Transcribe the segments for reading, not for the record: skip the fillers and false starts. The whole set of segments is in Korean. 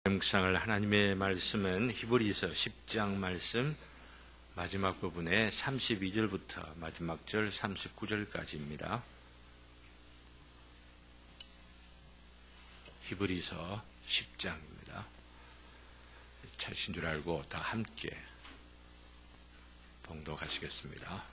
묵상을 하나님의 말씀은 히브리서 10장 말씀 마지막 부분에 32절부터 마지막 절 39절까지입니다. 히브리서 10장입니다. 찾으신 줄 알고 다 함께 봉독하시겠습니다.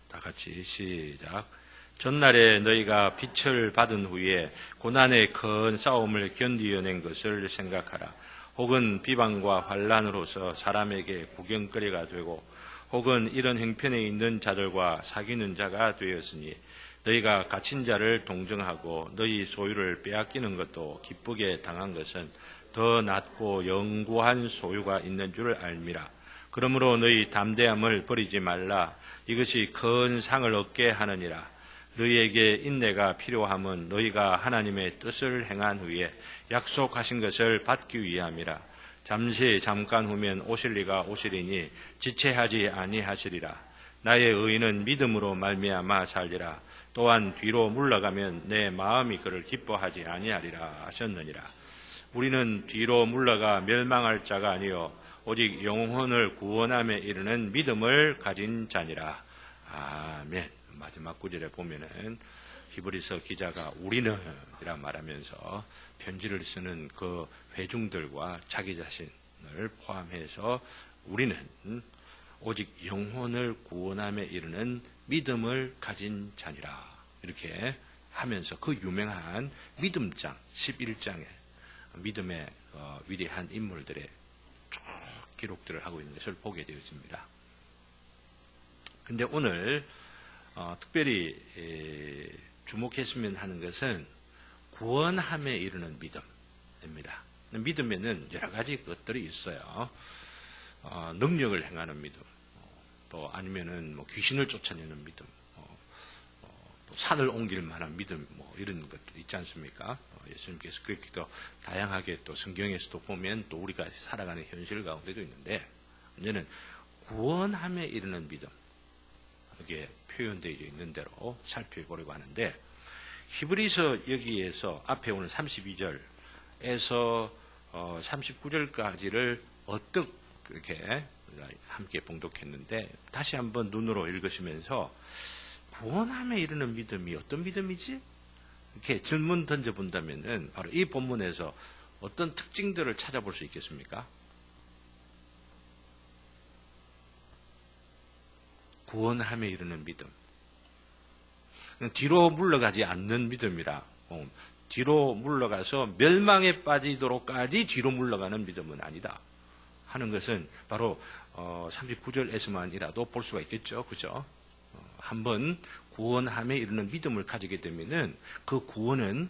다 같이 시작. 전날에 너희가 빛을 받은 후에 고난의 큰 싸움을 견디어낸 것을 생각하라. 혹은 비방과 환난으로서 사람에게 구경거리가 되고 혹은 이런 형편에 있는 자들과 사귀는 자가 되었으니 너희가 갇힌 자를 동정하고 너희 소유를 빼앗기는 것도 기쁘게 당한 것은 더 낫고 영구한 소유가 있는 줄 알미라. 그러므로 너희 담대함을 버리지 말라. 이것이 큰 상을 얻게 하느니라. 너희에게 인내가 필요함은 너희가 하나님의 뜻을 행한 후에 약속하신 것을 받기 위함이라. 잠깐 후면 오실 이가 오시리니 지체하지 아니하시리라. 나의 의인은 믿음으로 말미암아 살리라. 또한 뒤로 물러가면 내 마음이 그를 기뻐하지 아니하리라 하셨느니라. 우리는 뒤로 물러가 멸망할 자가 아니요 오직 영혼을 구원함에 이르는 믿음을 가진 자니라. 아멘. 마지막 구절에 보면은 히브리서 기자가 우리는 이라 말하면서 편지를 쓰는 그 회중들과 자기 자신을 포함해서 우리는 오직 영혼을 구원함에 이르는 믿음을 가진 자니라 이렇게 하면서 그 유명한 믿음장 11장에 믿음의 위대한 인물들의 쭉 기록들을 하고 있는 것을 보게 되어집니다. 근데 오늘 특별히 주목했으면 하는 것은 구원함에 이르는 믿음입니다. 믿음에는 여러 가지 것들이 있어요. 능력을 행하는 믿음, 또 아니면은 뭐 귀신을 쫓아내는 믿음, 또 산을 옮길 만한 믿음, 뭐 이런 것들 있지 않습니까? 예수님께서 그렇게 또 다양하게 또 성경에서도 보면 또 우리가 살아가는 현실 가운데도 있는데 문제는 구원함에 이르는 믿음. 이게 표현되어 있는 대로 살펴보려고 하는데 히브리서 여기에서 앞에 오는 32절에서 39절까지를 어떻게 함께 봉독했는데 다시 한번 눈으로 읽으시면서 구원함에 이르는 믿음이 어떤 믿음이지? 이렇게 질문 던져본다면은 바로 이 본문에서 어떤 특징들을 찾아볼 수 있겠습니까? 구원함에 이르는 믿음. 뒤로 물러가지 않는 믿음이라. 뒤로 물러가서 멸망에 빠지도록까지 뒤로 물러가는 믿음은 아니다. 하는 것은 바로 39절에서만이라도 볼 수가 있겠죠. 그죠? 한번 구원함에 이르는 믿음을 가지게 되면은 그 구원은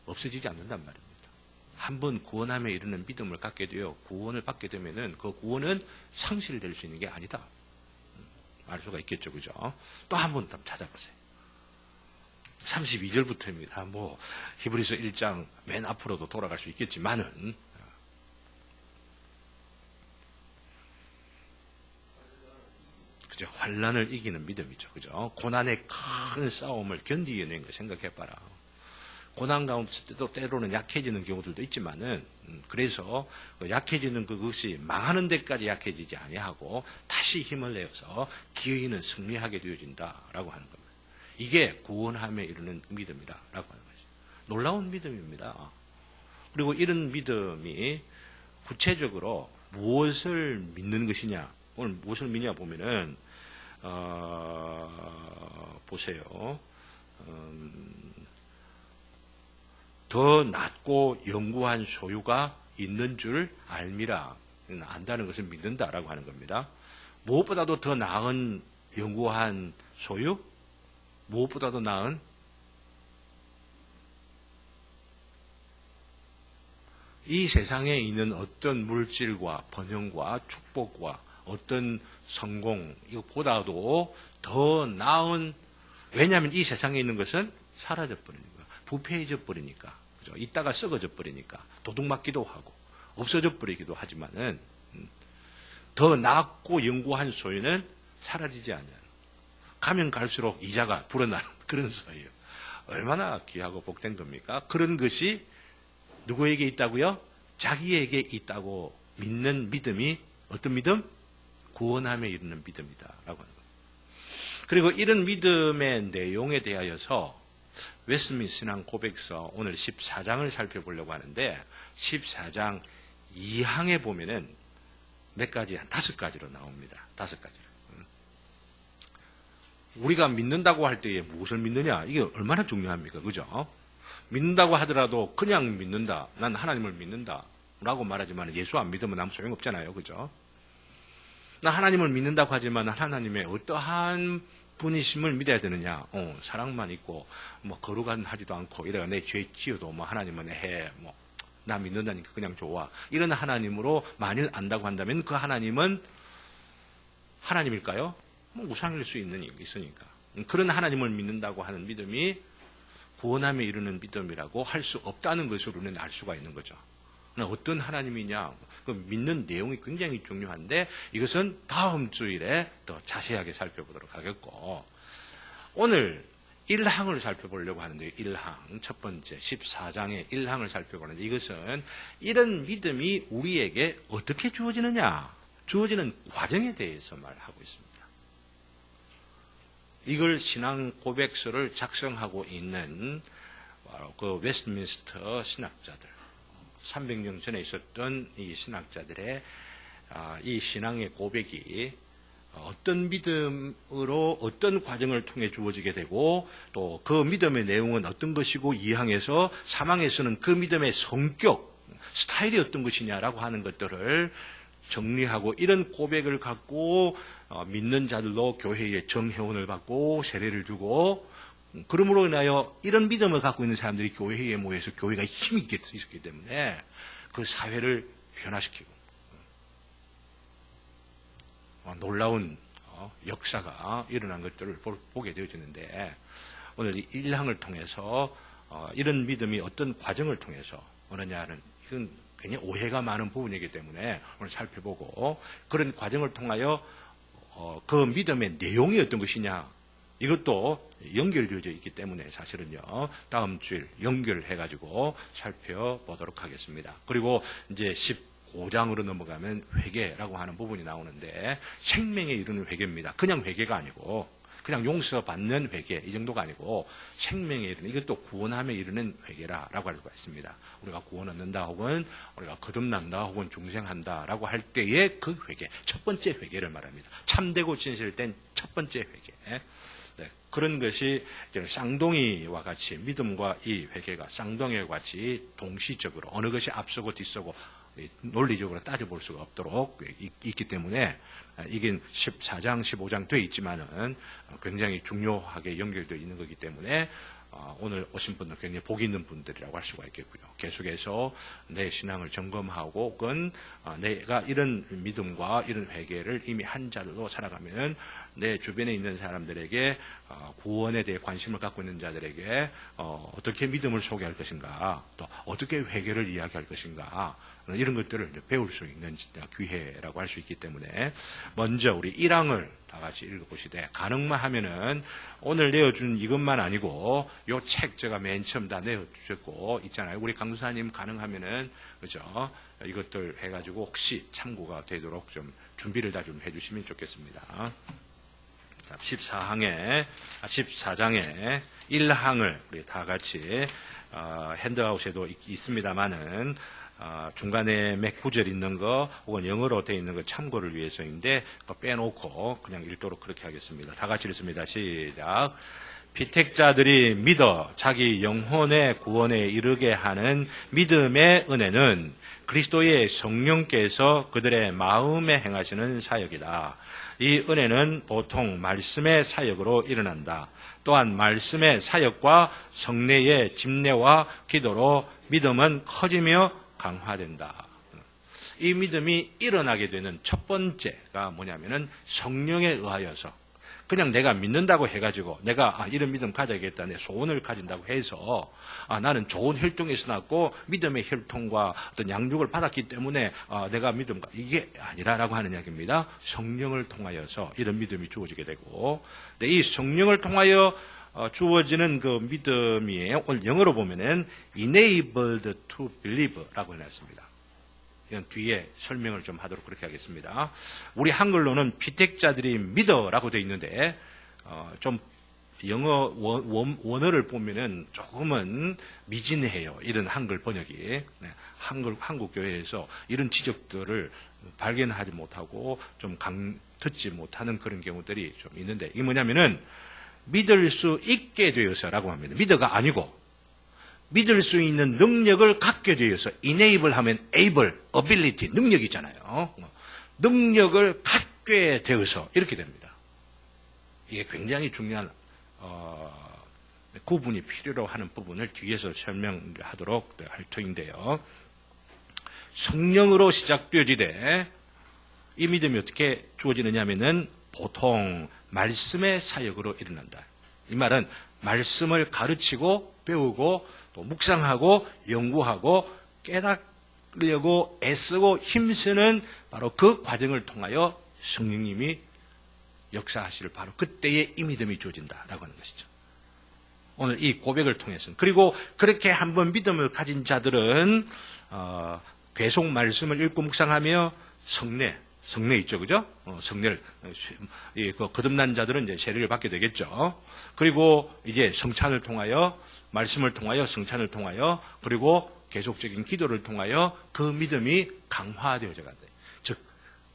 없어지지 않는단 말입니다. 한번 구원함에 이르는 믿음을 갖게 되어 구원을 받게 되면은 그 구원은 상실될 수 있는 게 아니다. 알 수가 있겠죠. 그죠? 또 한 번 찾아보세요. 32절부터입니다. 뭐 히브리서 1장 맨 앞으로도 돌아갈 수 있겠지만은 그죠? 환난을 이기는 믿음이죠. 그죠? 고난의 큰 싸움을 견디어낸 거 생각해봐라. 고난 가운데도 때로는 약해지는 경우들도 있지만은 그래서 약해지는 그것이 망하는 데까지 약해지지 아니하고 다시 힘을 내어서 기어이는 승리하게 되어진다라고 하는 겁니다. 이게 구원함에 이르는 믿음이라고 하는 거죠. 놀라운 믿음입니다. 그리고 이런 믿음이 구체적으로 무엇을 믿는 것이냐? 오늘 무엇을 믿냐 보면은 보세요. 더 낮고 영구한 소유가 있는 줄 알미라. 안다는 것을 믿는다라고 하는 겁니다. 무엇보다도 더 나은 영구한 소유? 무엇보다도 나은 이 세상에 있는 어떤 물질과 번영과 축복과 어떤 성공 이것보다도 더 나은 왜냐하면 이 세상에 있는 것은 사라져 버리니까 부패해져 버리니까 그죠? 이따가 썩어져 버리니까 도둑맞기도 하고 없어져 버리기도 하지만은 더 낫고 영구한 소유는 사라지지 않아요. 가면 갈수록 이자가 불어나는 그런 소유. 얼마나 귀하고 복된 겁니까? 그런 것이 누구에게 있다고요? 자기에게 있다고 믿는 믿음이 어떤 믿음? 구원함에 이르는 믿음이다라고 하는 거예요. 그리고 이런 믿음의 내용에 대하여서 웨스트민스터 신앙 고백서 오늘 14장을 살펴보려고 하는데 14장 2항에 보면은 몇 가지, 한 5가지로 나옵니다. 5가지로. 우리가 믿는다고 할 때에 무엇을 믿느냐? 이게 얼마나 중요합니까? 그죠? 믿는다고 하더라도 그냥 믿는다. 난 하나님을 믿는다. 라고 말하지만 예수 안 믿으면 아무 소용없잖아요. 그죠? 나 하나님을 믿는다고 하지만 하나님의 어떠한 분이심을 믿어야 되느냐? 사랑만 있고, 뭐, 거룩한 하지도 않고, 이래가 내 죄 지어도 뭐 하나님은 해. 뭐, 나 믿는다니까 그냥 좋아. 이런 하나님으로 만일 안다고 한다면 그 하나님은 하나님일까요? 뭐 우상일 수 있으니까. 그런 하나님을 믿는다고 하는 믿음이 구원함에 이르는 믿음이라고 할 수 없다는 것으로는 알 수가 있는 거죠. 어떤 하나님이냐, 그 믿는 내용이 굉장히 중요한데 이것은 다음 주일에 더 자세하게 살펴보도록 하겠고, 오늘 1항을 살펴보려고 하는데요. 1항, 첫 번째 14장의 1항을 살펴보는데 이것은 이런 믿음이 우리에게 어떻게 주어지느냐, 주어지는 과정에 대해서 말하고 있습니다. 이걸 신앙 고백서를 작성하고 있는 그 웨스트민스터 신학자들, 300년 전에 있었던 이 신학자들의 이 신앙의 고백이 어떤 믿음으로 어떤 과정을 통해 주어지게 되고 또 그 믿음의 내용은 어떤 것이고 2항에서 3항에서는 그 믿음의 성격, 스타일이 어떤 것이냐라고 하는 것들을 정리하고 이런 고백을 갖고 믿는 자들로 교회의 정회원을 받고 세례를 주고 그러므로 인하여 이런 믿음을 갖고 있는 사람들이 교회에 모여서 교회가 힘이 있었기 때문에 그 사회를 변화시키고 놀라운 역사가 일어난 것들을 보게 되어지는데 오늘 이 1항을 통해서 이런 믿음이 어떤 과정을 통해서 오느냐는 이건 굉장히 오해가 많은 부분이기 때문에 오늘 살펴보고 그런 과정을 통하여 그 믿음의 내용이 어떤 것이냐 이것도 연결되어져 있기 때문에 사실은요 다음 주일 연결해가지고 살펴보도록 하겠습니다. 그리고 이제 15장으로 넘어가면 회개라고 하는 부분이 나오는데 생명에 이르는 회개입니다. 그냥 회개가 아니고 그냥 용서받는 회개 이 정도가 아니고 생명에 이르는 이것도 구원함에 이르는 회개라고 할 수가 있습니다. 우리가 구원 얻는다 혹은 우리가 거듭난다 혹은 중생한다라고 할 때의 그 회개 첫 번째 회개를 말합니다. 참되고 진실된 첫 번째 회개. 네, 그런 것이 쌍둥이와 같이 믿음과 이 회개가 쌍둥이와 같이 동시적으로 어느 것이 앞서고 뒤서고 논리적으로 따져볼 수가 없도록 있기 때문에 이게 14장, 15장 돼 있지만은 굉장히 중요하게 연결되어 있는 거기 때문에 오늘 오신 분들 굉장히 복 있는 분들이라고 할 수가 있겠고요. 계속해서 내 신앙을 점검하고 혹은 내가 이런 믿음과 이런 회개를 이미 한 자로 살아가면 내 주변에 있는 사람들에게 구원에 대해 관심을 갖고 있는 자들에게 어떻게 믿음을 소개할 것인가 또 어떻게 회개를 이야기할 것인가 이런 것들을 배울 수 있는 기회라고 할 수 있기 때문에 먼저 우리 1항을 다 같이 읽어보시되 가능만 하면은 오늘 내어준 이것만 아니고 요 책 제가 맨 처음 다 내어주셨고 있잖아요. 우리 강도사님 가능하면은 그죠? 이것들 해가지고 혹시 참고가 되도록 좀 준비를 다 좀 해주시면 좋겠습니다. 14장에 1항을 우리 다 같이 핸드아웃에도 있습니다만은 중간에 몇 구절 있는 거 혹은 영어로 되어 있는 거 참고를 위해서인데 빼놓고 그냥 읽도록 그렇게 하겠습니다. 다 같이 읽습니다. 시작. 피택자들이 믿어 자기 영혼의 구원에 이르게 하는 믿음의 은혜는 그리스도의 성령께서 그들의 마음에 행하시는 사역이다. 이 은혜는 보통 말씀의 사역으로 일어난다. 또한 말씀의 사역과 성례의 집례와 기도로 믿음은 커지며 강화된다. 이 믿음이 일어나게 되는 첫 번째가 뭐냐면은 성령에 의하여서 그냥 내가 믿는다고 해가지고 내가 이런 믿음 가져야겠다 내 소원을 가진다고 해서 나는 좋은 혈통에서 났고 믿음의 혈통과 어떤 양육을 받았기 때문에 내가 믿음가 이게 아니라라고 하는 이야기입니다. 성령을 통하여서 이런 믿음이 주어지게 되고 이 성령을 통하여 주어지는 그 믿음이에요. 오늘 영어로 보면은 enabled to believe라고 해놨습니다. 이건 뒤에 설명을 좀 하도록 그렇게 하겠습니다. 우리 한글로는 피택자들이 믿어라고 되어 있는데 좀 영어 원어를 보면은 조금은 미진해요. 이런 한글 번역이. 한국 교회에서 이런 지적들을 발견하지 못하고 좀 듣지 못하는 그런 경우들이 좀 있는데, 이게 뭐냐면은 믿을 수 있게 되어서라고 합니다. 믿어가 아니고 믿을 수 있는 능력을 갖게 되어서, enable 하면 able, ability, 능력이잖아요. 능력을 갖게 되어서 이렇게 됩니다. 이게 굉장히 중요한 구분이 필요로 하는 부분을 뒤에서 설명하도록 할 터인데요. 성령으로 시작되어지되 이 믿음이 어떻게 주어지느냐 하면은 보통 말씀의 사역으로 일어난다. 이 말은 말씀을 가르치고 배우고 또 묵상하고 연구하고 깨닫려고 애쓰고 힘쓰는 바로 그 과정을 통하여 성령님이 역사하실 바로 그때에 이 믿음이 주어진다라고 하는 것이죠. 오늘 이 고백을 통해서는, 그리고 그렇게 한번 믿음을 가진 자들은 계속 말씀을 읽고 묵상하며 성례 있죠, 그죠? 성례를 거듭난 자들은 이제 세례를 받게 되겠죠. 그리고 이제 성찬을 통하여, 말씀을 통하여, 성찬을 통하여, 그리고 계속적인 기도를 통하여 그 믿음이 강화되어져 간다. 즉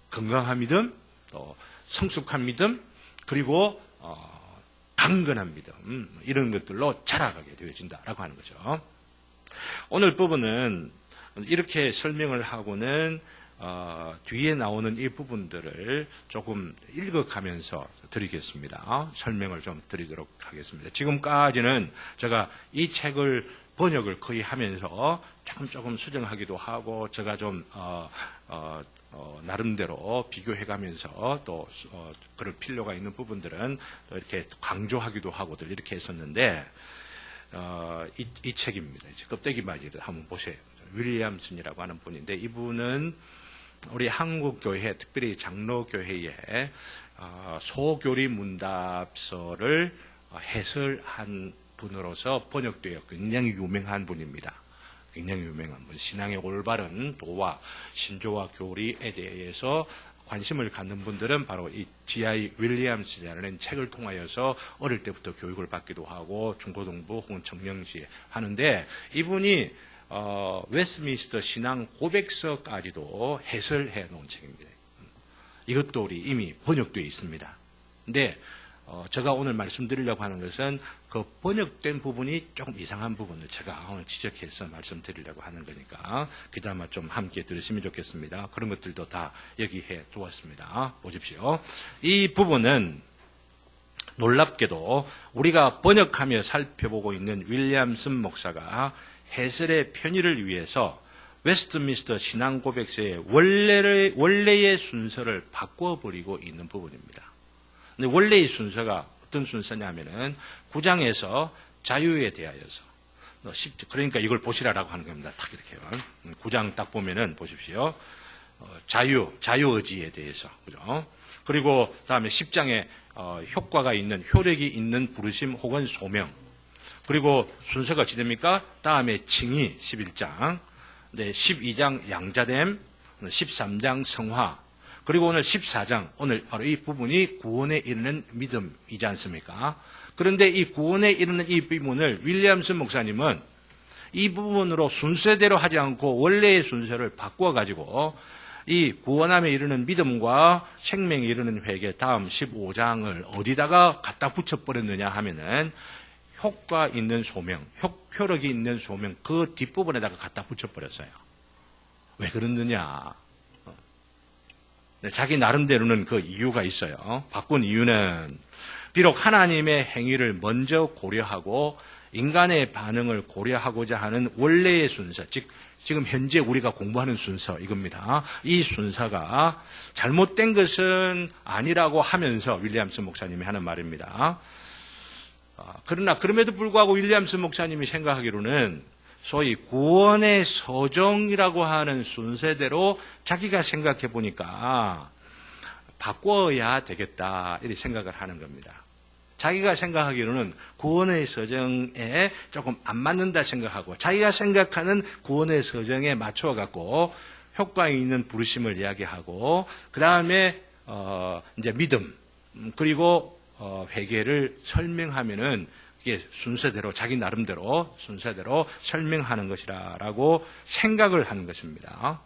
건강한 믿음, 또 성숙한 믿음, 그리고 강건한 믿음, 이런 것들로 자라가게 되어진다라고 하는 거죠. 오늘 부분은 이렇게 설명을 하고는 뒤에 나오는 이 부분들을 조금 읽어가면서 드리겠습니다. 설명을 좀 드리도록 하겠습니다. 지금까지는 제가 이 책을 번역을 거의 하면서 조금 수정하기도 하고, 제가 좀 나름대로 비교해가면서 또 그럴 필요가 있는 부분들은 또 이렇게 강조하기도 하고들 이렇게 했었는데, 이 책입니다. 껍데기 바지를 한번 보세요. 윌리엄슨이라고 하는 분인데, 이분은 우리 한국교회, 특별히 장로교회에 소교리 문답서를 해설한 분으로서 번역되어 굉장히 유명한 분입니다. 굉장히 유명한 분, 신앙의 올바른 도와 신조와 교리에 대해서 관심을 갖는 분들은 바로 이 G.I. 윌리엄슨이라는 책을 통하여서 어릴 때부터 교육을 받기도 하고 중고등부 혹은 청년시에 하는데, 이분이 웨스트민스터 신앙 고백서까지도 해설해 놓은 책입니다. 이것도 우리 이미 번역되어 있습니다. 근데 제가 오늘 말씀드리려고 하는 것은 그 번역된 부분이 조금 이상한 부분을 제가 오늘 지적해서 말씀드리려고 하는 거니까 귀담아 좀 함께 들으시면 좋겠습니다. 그런 것들도 다 여기해 두었습니다. 보십시오. 이 부분은 놀랍게도 우리가 번역하며 살펴보고 있는 윌리엄슨 목사가 해설의 편의를 위해서 웨스트민스터 신앙고백서의 원래의 순서를 바꿔버리고 있는 부분입니다. 근데 원래의 순서가 어떤 순서냐면은 9장에서 자유에 대하여서, 그러니까 이걸 보시라라고 하는 겁니다. 딱 이렇게요. 9장 딱 보면은 보십시오. 자유의지에 대해서, 그죠? 그리고 다음에 10장에 효과가 있는, 효력이 있는 부르심 혹은 소명. 그리고 순서가 어찌 됩니까? 다음에 칭의 11장, 12장 양자됨, 13장 성화, 그리고 오늘 14장, 오늘 바로 이 부분이 구원에 이르는 믿음이지 않습니까? 그런데 이 구원에 이르는 이 부분을 윌리엄슨 목사님은 이 부분으로 순서대로 하지 않고 원래의 순서를 바꿔가지고 이 구원함에 이르는 믿음과 생명에 이르는 회개 다음 15장을 어디다가 갖다 붙여버렸느냐 하면은 효과 있는 소명, 효력이 있는 소명, 그 뒷부분에다가 갖다 붙여버렸어요. 왜 그러느냐? 자기 나름대로는 그 이유가 있어요. 바꾼 이유는 비록 하나님의 행위를 먼저 고려하고 인간의 반응을 고려하고자 하는 원래의 순서, 즉 지금 현재 우리가 공부하는 순서 이겁니다. 이 순서가 잘못된 것은 아니라고 하면서 윌리엄슨 목사님이 하는 말입니다. 그러나 그럼에도 불구하고 윌리엄슨 목사님이 생각하기로는 소위 구원의 서정이라고 하는 순서대로 자기가 생각해 보니까 바꿔야 되겠다 이렇게 생각을 하는 겁니다. 자기가 생각하기로는 구원의 서정에 조금 안 맞는다 생각하고 자기가 생각하는 구원의 서정에 맞춰 갖고 효과 있는 부르심을 이야기하고 그 다음에 이제 믿음 그리고 회개를 설명하면은 이게 순서대로 자기 나름대로 순서대로 설명하는 것이라고 생각을 하는 것입니다.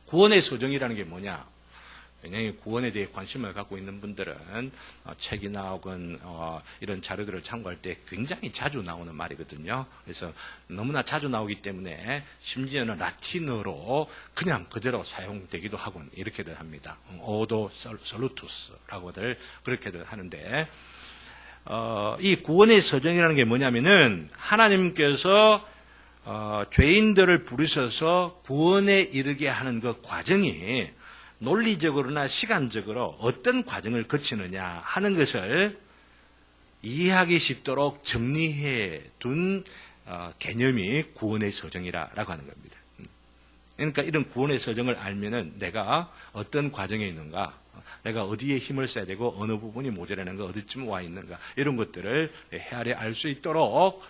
구원의 서정이라는 게 뭐냐? 왜냐하면 구원에 대해 관심을 갖고 있는 분들은 책이나 혹은 이런 자료들을 참고할 때 굉장히 자주 나오는 말이거든요. 그래서 너무나 자주 나오기 때문에 심지어는 라틴어로 그냥 그대로 사용되기도 하고 이렇게들 합니다. 오도 솔루투스라고들 그렇게들 하는데 이 구원의 서정이라는 게 뭐냐면은 하나님께서 죄인들을 부르셔서 구원에 이르게 하는 그 과정이 논리적으로나 시간적으로 어떤 과정을 거치느냐 하는 것을 이해하기 쉽도록 정리해 둔 개념이 구원의 서정이라고 하는 겁니다. 그러니까 이런 구원의 서정을 알면은 내가 어떤 과정에 있는가, 내가 어디에 힘을 써야 되고 어느 부분이 모자라는가, 어디쯤 와 있는가 이런 것들을 헤아려 알 수 있도록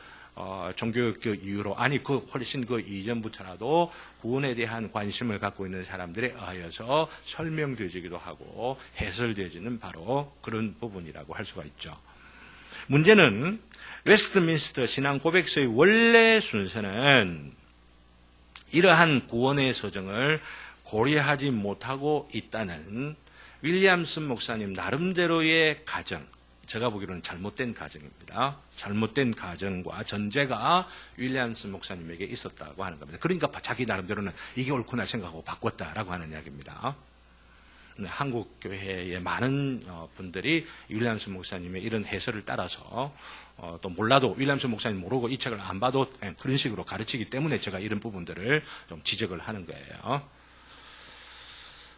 종교적 그 이유로 훨씬 그 이전부터라도 구원에 대한 관심을 갖고 있는 사람들에 의하여서 설명되어지기도 하고 해설되어지는 바로 그런 부분이라고 할 수가 있죠. 문제는 웨스트민스터 신앙 고백서의 원래 순서는 이러한 구원의 서정을 고려하지 못하고 있다는 윌리엄슨 목사님 나름대로의 가정, 제가 보기로는 잘못된 가정입니다. 잘못된 가정과 전제가 윌리엄슨 목사님에게 있었다고 하는 겁니다. 그러니까 자기 나름대로는 이게 옳구나 생각하고 바꿨다라고 하는 이야기입니다. 한국 교회의 많은 분들이 윌리엄슨 목사님의 이런 해설을 따라서 또 몰라도 윌리엄슨 목사님 모르고 이 책을 안 봐도 그런 식으로 가르치기 때문에 제가 이런 부분들을 좀 지적을 하는 거예요.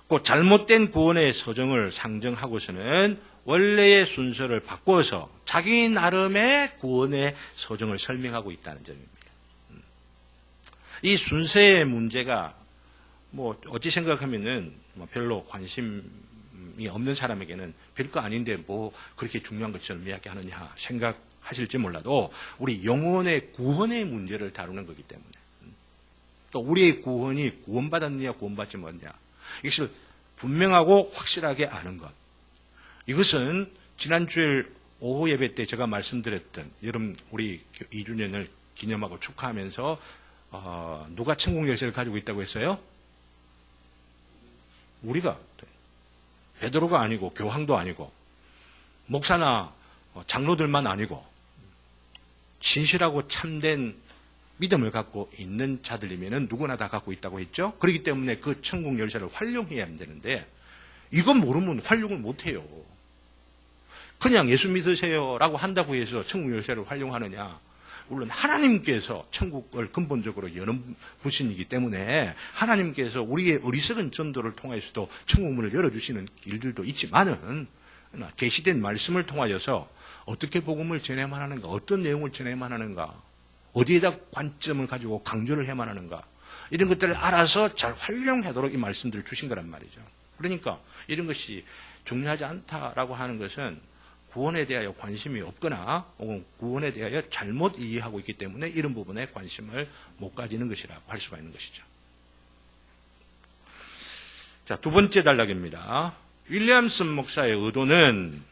그 잘못된 구원의 서정을 상정하고서는 원래의 순서를 바꿔서 자기 나름의 구원의 서정을 설명하고 있다는 점입니다. 이 순서의 문제가 어찌 생각하면은 별로 관심이 없는 사람에게는 별거 아닌데 그렇게 중요한 것처럼 이야기하느냐 생각하실지 몰라도 우리 영혼의 구원의 문제를 다루는 거기 때문에 또 우리의 구원이 구원받았느냐 구원받지 못했느냐 이것을 분명하고 확실하게 아는 것. 이것은 지난주일 오후 예배 때 제가 말씀드렸던 여러분 우리 2주년을 기념하고 축하하면서 누가 천국 열쇠를 가지고 있다고 했어요? 우리가. 베드로가 아니고 교황도 아니고 목사나 장로들만 아니고 진실하고 참된 믿음을 갖고 있는 자들이면 누구나 다 갖고 있다고 했죠. 그렇기 때문에 그 천국 열쇠를 활용해야 되는데 이건 모르면 활용을 못해요. 그냥 예수 믿으세요라고 한다고 해서 천국 열쇠를 활용하느냐. 물론 하나님께서 천국을 근본적으로 여는 분이기 때문에 하나님께서 우리의 어리석은 전도를 통해서도 천국 문을 열어주시는 일들도 있지만은 계시된 말씀을 통하여서 어떻게 복음을 전해야만 하는가, 어떤 내용을 전해야만 하는가, 어디에다 관점을 가지고 강조를 해야만 하는가 이런 것들을 알아서 잘 활용하도록 이 말씀들을 주신 거란 말이죠. 그러니까 이런 것이 중요하지 않다라고 하는 것은 구원에 대하여 관심이 없거나 혹은 구원에 대하여 잘못 이해하고 있기 때문에 이런 부분에 관심을 못 가지는 것이라고 할 수가 있는 것이죠. 자, 두 번째 단락입니다. 윌리엄슨 목사의 의도는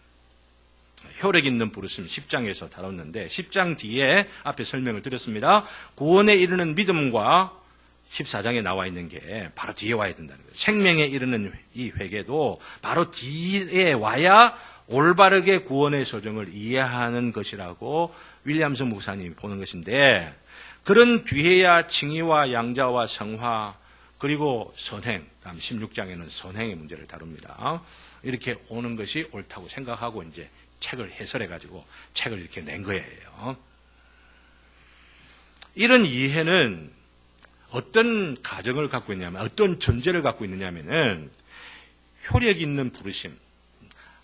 효력 있는 부르심 10장에서 다뤘는데 10장 뒤에 앞에 설명을 드렸습니다. 구원에 이르는 믿음과 14장에 나와 있는 게 바로 뒤에 와야 된다는 거예요. 생명에 이르는 이 회개도 바로 뒤에 와야 올바르게 구원의 서정을 이해하는 것이라고 윌리엄슨 목사님이 보는 것인데 그런 뒤에야 칭의와 양자와 성화 그리고 선행, 다음 16장에는 선행의 문제를 다룹니다. 이렇게 오는 것이 옳다고 생각하고 이제 책을 해설해가지고 책을 이렇게 낸 거예요. 이런 이해는 어떤 가정을 갖고 있냐면, 어떤 전제를 갖고 있느냐면은 효력 있는 부르심.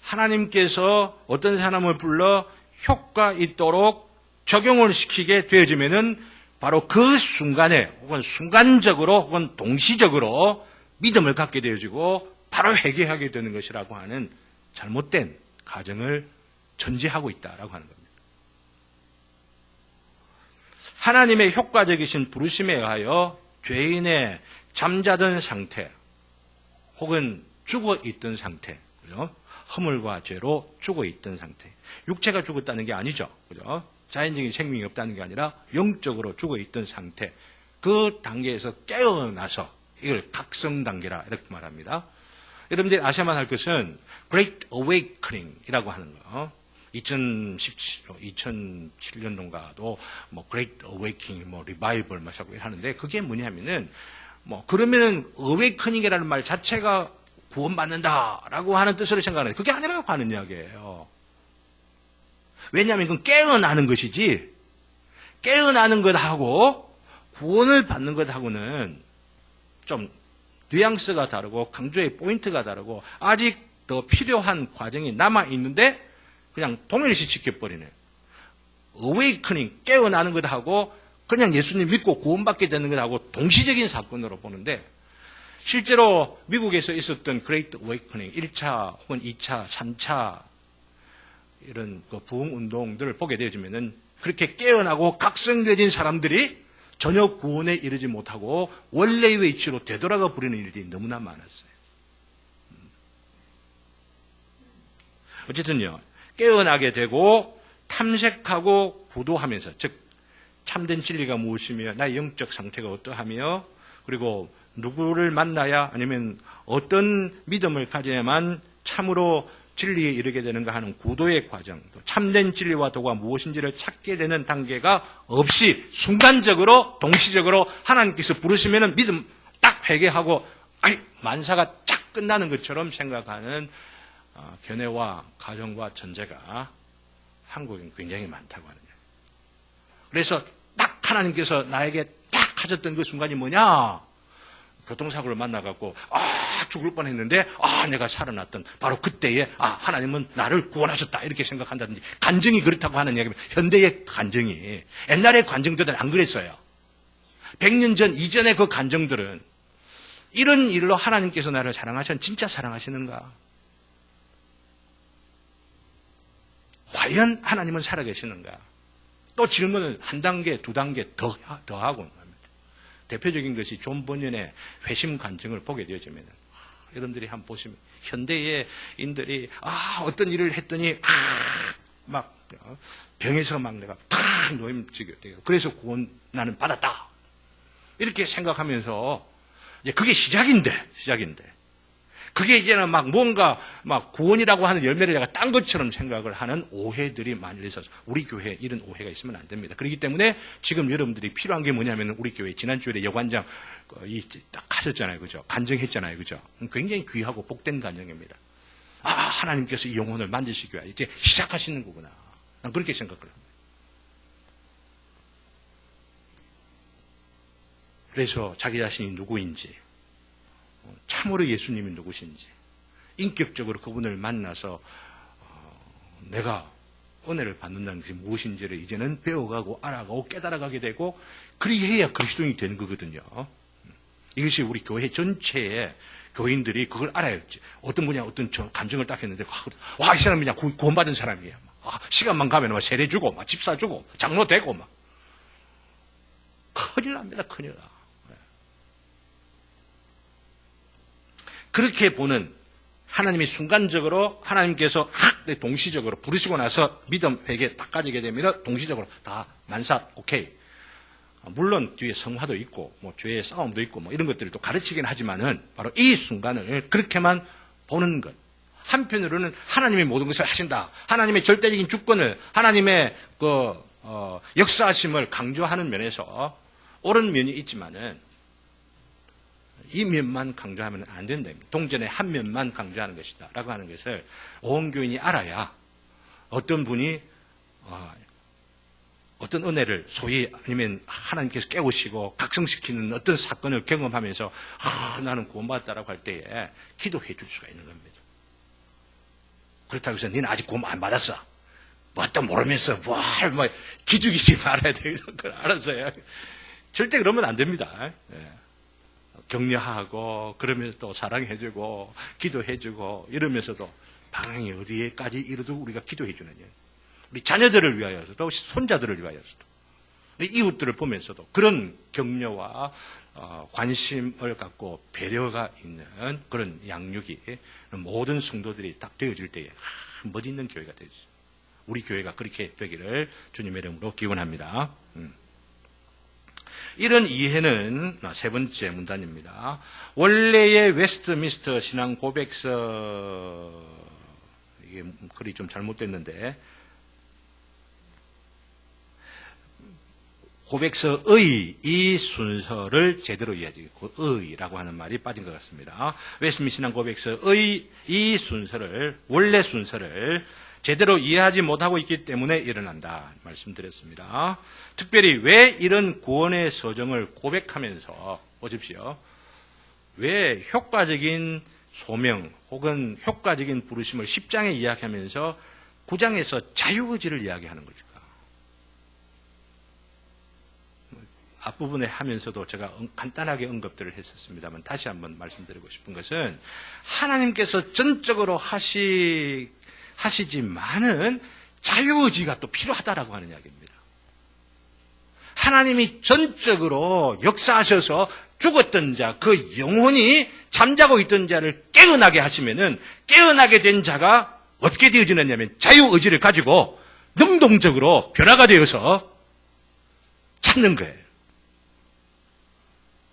하나님께서 어떤 사람을 불러 효과 있도록 적용을 시키게 되어지면은 바로 그 순간에 혹은 순간적으로 혹은 동시적으로 믿음을 갖게 되어지고 바로 회개하게 되는 것이라고 하는 잘못된 가정을 전제하고 있다라고 하는 겁니다. 하나님의 효과적이신 부르심에 의하여 죄인의 잠자던 상태 혹은 죽어있던 상태, 그죠? 허물과 죄로 죽어있던 상태. 육체가 죽었다는 게 아니죠. 그죠? 자연적인 생명이 없다는 게 아니라 영적으로 죽어있던 상태. 그 단계에서 깨어나서 이걸 각성 단계라 이렇게 말합니다. 여러분들이 아셔야만 할 것은 Great Awakening이라고 하는 거. 2007년도인가도 뭐 Great Awakening, 뭐 Revival 뭐 하는데 그게 뭐냐면은 뭐 그러면은 Awakening이라는 말 자체가 구원받는다라고 하는 뜻으로 생각하는데 그게 아니라고 하는 이야기예요. 왜냐하면 그건 깨어나는 것이지 깨어나는 것하고 구원을 받는 것하고는 좀 뉘앙스가 다르고 강조의 포인트가 다르고 아직 더 필요한 과정이 남아있는데 그냥 동일시 지켜버리네. Awakening, 깨어나는 것하고 그냥 예수님 믿고 구원받게 되는 것하고 동시적인 사건으로 보는데 실제로 미국에서 있었던 Great Awakening 1차 혹은 2차, 3차 이런 그 부흥 운동들을 보게 되어지면은 그렇게 깨어나고 각성되어진 사람들이 전혀 구원에 이르지 못하고 원래의 위치로 되돌아가 버리는 일들이 너무나 많았어요. 어쨌든요, 깨어나게 되고 탐색하고 구도하면서, 즉 참된 진리가 무엇이며 나의 영적 상태가 어떠하며 그리고 누구를 만나야 아니면 어떤 믿음을 가져야만 참으로 진리에 이르게 되는가 하는 구도의 과정, 참된 진리와 도가 무엇인지를 찾게 되는 단계가 없이 순간적으로 동시적으로 하나님께서 부르시면 믿음 딱 회개하고 만사가 쫙 끝나는 것처럼 생각하는 견해와 가정과 전제가 한국엔 굉장히 많다고 하는 거예요. 그래서 딱 하나님께서 나에게 딱 하셨던 그 순간이 뭐냐? 교통사고를 만나갖고 죽을 뻔했는데 내가 살아났던 바로 그때에 하나님은 나를 구원하셨다 이렇게 생각한다든지 간증이 그렇다고 하는 이야기입니다. 현대의 간증이 옛날의 간증들은 안 그랬어요. 100년 전 이전의 그 간증들은 이런 일로 하나님께서 나를 사랑하셨는 진짜 사랑하시는가? 과연 하나님은 살아계시는가? 또 질문을 한 단계, 두 단계 더하고 대표적인 것이 존 버년의 회심 간증을 보게 되어지면 여러분들이 한번 보시면 현대의 인들이 어떤 일을 했더니 막 병에서 막 내가 탁 노임지게 돼요. 그래서 구원 나는 받았다. 이렇게 생각하면서 이제 그게 시작인데 그게 이제는 막 뭔가 막 구원이라고 하는 열매를 내가 딴 것처럼 생각을 하는 오해들이 많이 있어서 우리 교회에 이런 오해가 있으면 안 됩니다. 그렇기 때문에 지금 여러분들이 필요한 게 뭐냐면 우리 교회 지난주에 여관장 딱 하셨잖아요. 그죠? 간증했잖아요. 그죠? 굉장히 귀하고 복된 간증입니다. 하나님께서 이 영혼을 만지시기 위해 이제 시작하시는 거구나. 난 그렇게 생각을 합니다. 그래서 자기 자신이 누구인지 참으로 예수님이 누구신지 인격적으로 그분을 만나서 내가 은혜를 받는다는 것이 무엇인지를 이제는 배워가고 알아가고 깨달아가게 되고 그리해야 그리스도인이 되는 거거든요. 이것이 우리 교회 전체의 교인들이 그걸 알아야지. 어떤 분이 어떤 간증을 딱 했는데 이 사람이 그냥 구원받은 사람이에요. 시간만 가면 막 세례 주고 막 집사 주고 장로 되고 막 큰일 납니다. 큰일 나. 그렇게 보는 하나님이 순간적으로 하나님께서 동시적으로 부르시고 나서 믿음 회개 딱 가지게 되면 동시적으로 다 만사 오케이. 물론 뒤에 성화도 있고 뭐 죄의 싸움도 있고 뭐 이런 것들을 또 가르치긴 하지만은 바로 이 순간을 그렇게만 보는 것. 한편으로는 하나님이 모든 것을 하신다. 하나님의 절대적인 주권을 하나님의 역사하심을 강조하는 면에서 옳은 면이 있지만은 이 면만 강조하면 안 된다. 동전의 한 면만 강조하는 것이다. 라고 하는 것을 온 교인이 알아야 어떤 분이 어떤 은혜를 소위 아니면 하나님께서 깨우시고 각성시키는 어떤 사건을 경험하면서 나는 구원받았다라고 할 때에 기도해 줄 수가 있는 겁니다. 그렇다고 해서 너는 아직 구원 안 받았어. 뭣도 모르면서 기죽이지 말아야 되겠다. 그걸 알았어요. 절대 그러면 안 됩니다. 격려하고 그러면서 또 사랑해주고 기도해주고 이러면서도 방향이 어디에까지 이르도 우리가 기도해주느냐. 우리 자녀들을 위하여서도 손자들을 위하여서도 이웃들을 보면서도 그런 격려와 관심을 갖고 배려가 있는 그런 양육이 모든 성도들이 딱 되어질 때에 멋있는 교회가 되죠. 우리 교회가 그렇게 되기를 주님의 이름으로 기원합니다. 이런 이해는 세 번째 문단입니다. 원래의 웨스트민스터 신앙 고백서, 이게 글이 좀 잘못됐는데, 고백서의 이 순서를 제대로 이해하지, 의라고 하는 말이 빠진 것 같습니다. 웨스트민스터 신앙 고백서의 이 순서를, 원래 순서를 제대로 이해하지 못하고 있기 때문에 일어난다 말씀드렸습니다. 특별히 왜 이런 구원의 서정을 고백하면서 보십시오. 왜 효과적인 소명 혹은 효과적인 부르심을 10장에 이야기하면서 9장에서 자유의지를 이야기하는 것일까? 앞부분에 하면서도 제가 간단하게 언급들을 했었습니다만 다시 한번 말씀드리고 싶은 것은 하나님께서 전적으로 하시지만은 자유의지가 또 필요하다라고 하는 이야기입니다. 하나님이 전적으로 역사하셔서 죽었던 자, 그 영혼이 잠자고 있던 자를 깨어나게 하시면은 깨어나게 된 자가 어떻게 되어지느냐면 자유의지를 가지고 능동적으로 변화가 되어서 찾는 거예요.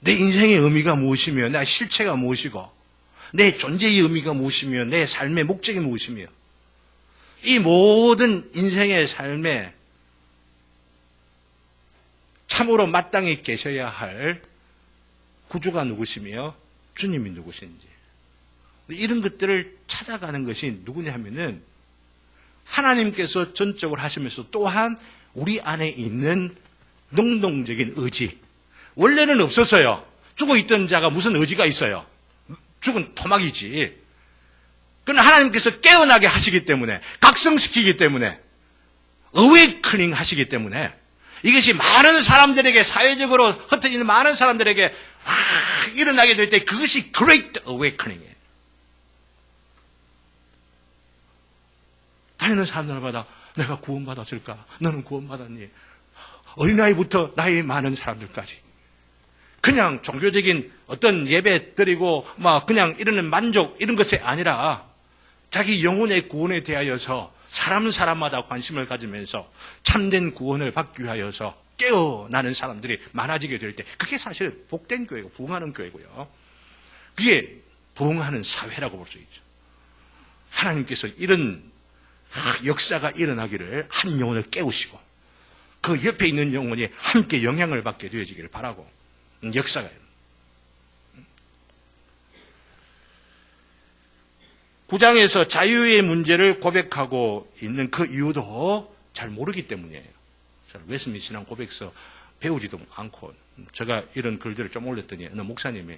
내 인생의 의미가 무엇이며 내 실체가 무엇이고 내 존재의 의미가 무엇이며 내 삶의 목적이 무엇이며 이 모든 인생의 삶에 참으로 마땅히 계셔야 할 구주가 누구시며 주님이 누구신지 이런 것들을 찾아가는 것이 누구냐 하면은 하나님께서 전적으로 하시면서 또한 우리 안에 있는 능동적인 의지. 원래는 없었어요. 죽어 있던 자가 무슨 의지가 있어요? 죽은 토막이지. 그러나 하나님께서 깨어나게 하시기 때문에, 각성시키기 때문에, 어웨이커닝 하시기 때문에 이것이 많은 사람들에게, 사회적으로 흩어지는 많은 사람들에게 확 일어나게 될 때 그것이 Great Awakening이에요. 다니는 사람들마다 내가 구원받았을까? 너는 구원받았니? 어린아이부터 나이 많은 사람들까지. 그냥 종교적인 어떤 예배 드리고 막 그냥 이러는 만족 이런 것이 아니라 자기 영혼의 구원에 대하여서 사람마다 관심을 가지면서 참된 구원을 받기 위하여서 깨어나는 사람들이 많아지게 될 때 그게 사실 복된 교회고 부흥하는 교회고요. 그게 부흥하는 사회라고 볼 수 있죠. 하나님께서 이런 역사가 일어나기를 한 영혼을 깨우시고 그 옆에 있는 영혼이 함께 영향을 받게 되어지기를 바라고 역사가 9장에서 자유의 문제를 고백하고 있는 그 이유도 잘 모르기 때문이에요. 웨스민스터 신앙 고백서 배우지도 않고 제가 이런 글들을 좀 올렸더니 어느 목사님이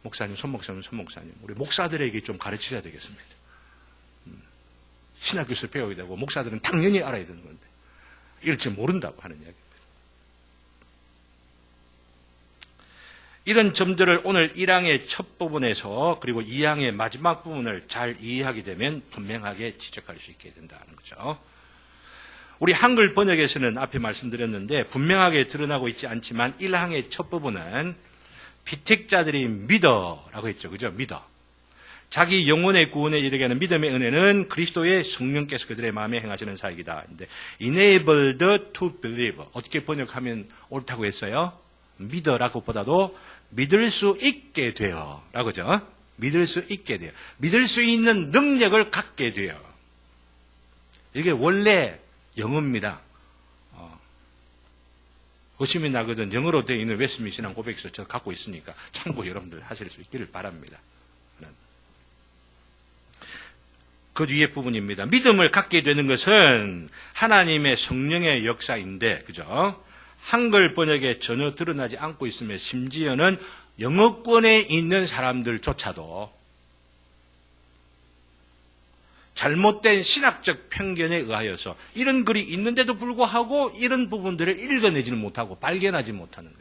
목사님, 손 목사님 우리 목사들에게 좀 가르치셔야 되겠습니다. 신학교에서 배워야 되고 목사들은 당연히 알아야 되는 건데 이걸 지금 모른다고 하는 이야기입니다. 이런 점들을 오늘 1항의 첫 부분에서 그리고 2항의 마지막 부분을 잘 이해하게 되면 분명하게 지적할 수 있게 된다는 거죠. 우리 한글 번역에서는 앞에 말씀드렸는데 분명하게 드러나고 있지 않지만 1항의 첫 부분은 비택자들이 믿어라고 했죠. 그죠? 믿어. 자기 영혼의 구원에 이르게 하는 믿음의 은혜는 그리스도의 성령께서 그들의 마음에 행하시는 사역이다. 근데 enabled to believe 어떻게 번역하면 옳다고 했어요? 믿어라고 보다도 믿을 수 있게 되어 라고죠. 믿을 수 있게 돼요. 믿을 수 있는 능력을 갖게 돼요. 이게 원래 영어입니다. 의심이 나거든 영어로 되어 있는 웨스민스터 신앙 고백서 저 갖고 있으니까 참고 여러분들 하실 수 있기를 바랍니다. 그 뒤에 부분입니다. 믿음을 갖게 되는 것은 하나님의 성령의 역사인데, 그죠? 한글 번역에 전혀 드러나지 않고 있으며 심지어는 영어권에 있는 사람들조차도 잘못된 신학적 편견에 의하여서 이런 글이 있는데도 불구하고 이런 부분들을 읽어내지는 못하고 발견하지 못하는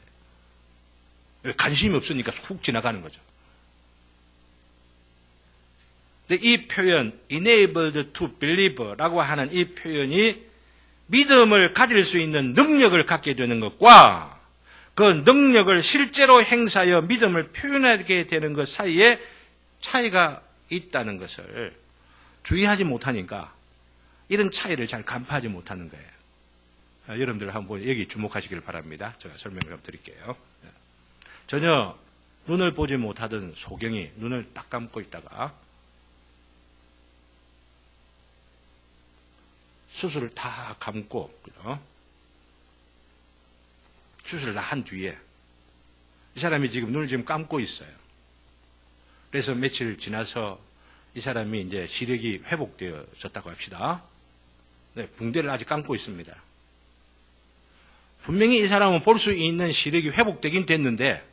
거예요. 관심이 없으니까 훅 지나가는 거죠. 근데 이 표현 enabled to believe라고 하는 이 표현이 믿음을 가질 수 있는 능력을 갖게 되는 것과 그 능력을 실제로 행사하여 믿음을 표현하게 되는 것 사이에 차이가 있다는 것을 주의하지 못하니까 이런 차이를 잘 간파하지 못하는 거예요. 여러분들 한번 여기 주목하시길 바랍니다. 제가 설명을 좀 드릴게요. 전혀 눈을 보지 못하던 소경이 눈을 딱 감고 있다가 수술을 다 감고, 그죠? 수술을 다 한 뒤에 이 사람이 지금 눈을 지금 감고 있어요. 그래서 며칠 지나서 이 사람이 이제 시력이 회복되어졌다고 합시다. 네, 붕대를 아직 감고 있습니다. 분명히 이 사람은 볼 수 있는 시력이 회복되긴 됐는데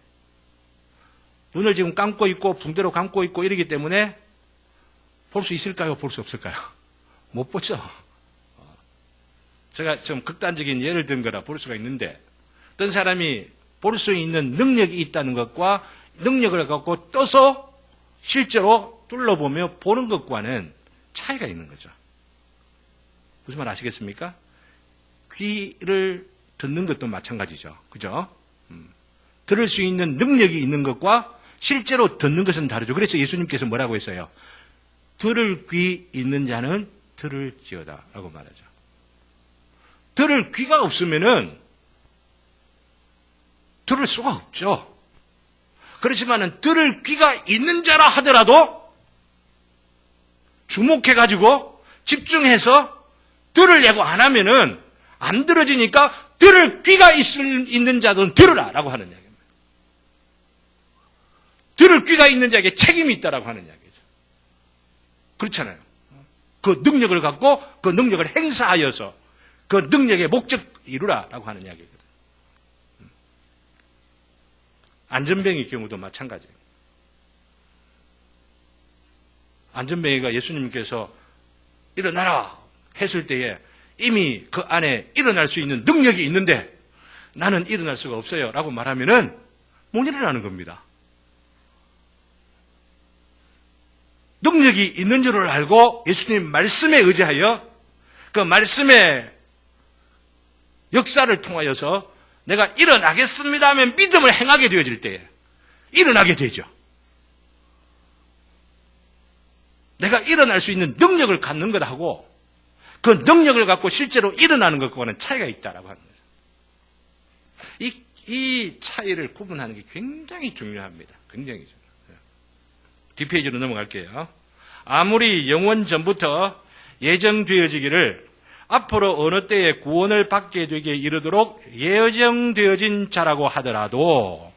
눈을 지금 감고 있고 붕대로 감고 있고 이러기 때문에 볼 수 있을까요? 볼 수 없을까요? 못 보죠. 제가 좀 극단적인 예를 든 거라 볼 수가 있는데 어떤 사람이 볼 수 있는 능력이 있다는 것과 능력을 갖고 떠서 실제로 둘러보며 보는 것과는 차이가 있는 거죠. 무슨 말 아시겠습니까? 귀를 듣는 것도 마찬가지죠. 그죠? 들을 수 있는 능력이 있는 것과 실제로 듣는 것은 다르죠. 그래서 예수님께서 뭐라고 했어요? 들을 귀 있는 자는 들을지어다 라고 말하죠. 들을 귀가 없으면은 들을 수가 없죠. 그렇지만은 들을 귀가 있는 자라 하더라도 주목해가지고 집중해서 들으려고 안 하면은 안 들어지니까 들을 귀가 있는 자들은 들으라 라고 하는 이야기입니다. 들을 귀가 있는 자에게 책임이 있다라고 하는 이야기죠. 그렇잖아요. 그 능력을 갖고 그 능력을 행사하여서 그 능력의 목적 이루라 라고 하는 이야기거든요. 안전뱅이 경우도 마찬가지예요. 안전뱅이가 예수님께서 일어나라 했을 때에 이미 그 안에 일어날 수 있는 능력이 있는데 나는 일어날 수가 없어요 라고 말하면은 못 일어나는 겁니다. 능력이 있는 줄을 알고 예수님 말씀에 의지하여 그 말씀의 역사를 통하여서 내가 일어나겠습니다 하면 믿음을 행하게 되어질 때에 일어나게 되죠. 내가 일어날 수 있는 능력을 갖는 것하고 그 능력을 갖고 실제로 일어나는 것과는 차이가 있다라고 하는 거죠. 이 차이를 구분하는 게 굉장히 중요합니다. 굉장히 중요해요. 뒷페이지로 넘어갈게요. 아무리 영원 전부터 예정되어지기를 앞으로 어느 때에 구원을 받게 되게 이르도록 예정되어진 자라고 하더라도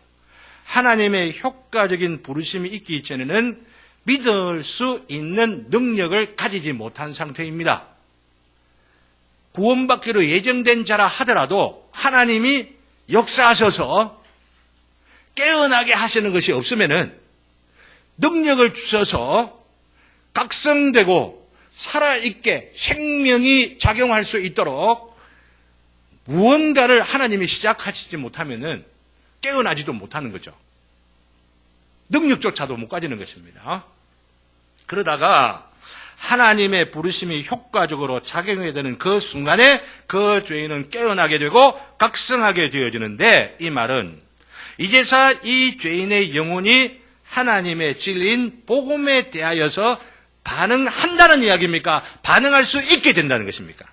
하나님의 효과적인 부르심이 있기 전에는 믿을 수 있는 능력을 가지지 못한 상태입니다. 구원받기로 예정된 자라 하더라도 하나님이 역사하셔서 깨어나게 하시는 것이 없으면은 능력을 주셔서 각성되고 살아있게 생명이 작용할 수 있도록 무언가를 하나님이 시작하시지 못하면은 깨어나지도 못하는 거죠. 능력조차도 못 가지는 것입니다. 그러다가 하나님의 부르심이 효과적으로 작용해야 되는 그 순간에 그 죄인은 깨어나게 되고 각성하게 되어지는데 이 말은 이제서 이 죄인의 영혼이 하나님의 진리인 복음에 대하여서 반응한다는 이야기입니까? 반응할 수 있게 된다는 것입니까?